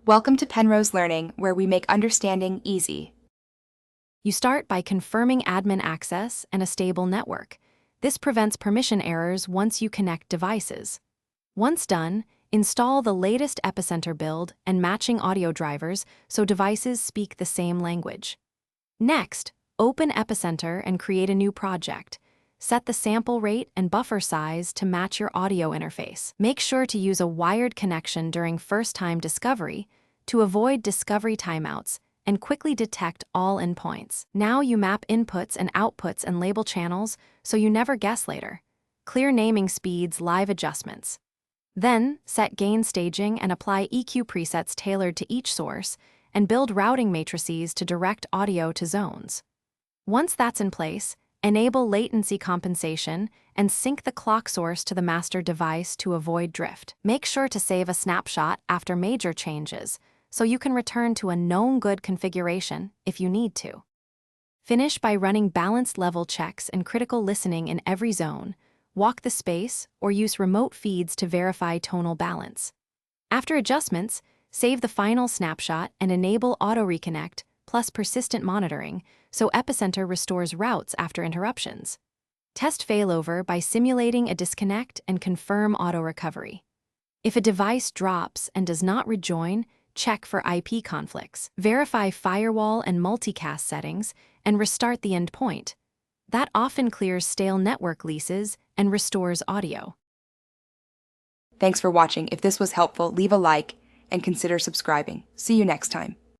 Welcome to Penrose Learning, where we make understanding easy. You start by confirming admin access and a stable network. This prevents permission errors once you connect devices. Once done, install the latest Epicenter build and matching audio drivers so devices speak the same language. Next, open Epicenter and create a new project. Set the sample rate and buffer size to match your audio interface. Make sure to use a wired connection during first-time discovery to avoid discovery timeouts and quickly detect all endpoints. Now you map inputs and outputs and label channels so you never guess later. Clear naming speeds, live adjustments. Then, set gain staging and apply EQ presets tailored to each source and build routing matrices to direct audio to zones. Once that's in place, enable latency compensation and sync the clock source to the master device to avoid drift. Make sure to save a snapshot after major changes so you can return to a known good configuration if you need to. Finish by running balanced level checks and critical listening in every zone. Walk the space or use remote feeds to verify tonal balance. After adjustments, save the final snapshot and enable auto reconnect plus persistent monitoring so Epicenter restores routes after interruptions. Test failover by simulating a disconnect and confirm auto recovery. If a device drops and does not rejoin, check for IP conflicts. Verify firewall and multicast settings and restart the endpoint. That often clears stale network leases and restores audio. Thanks for watching. If this was helpful, leave a like and consider subscribing. See you next time.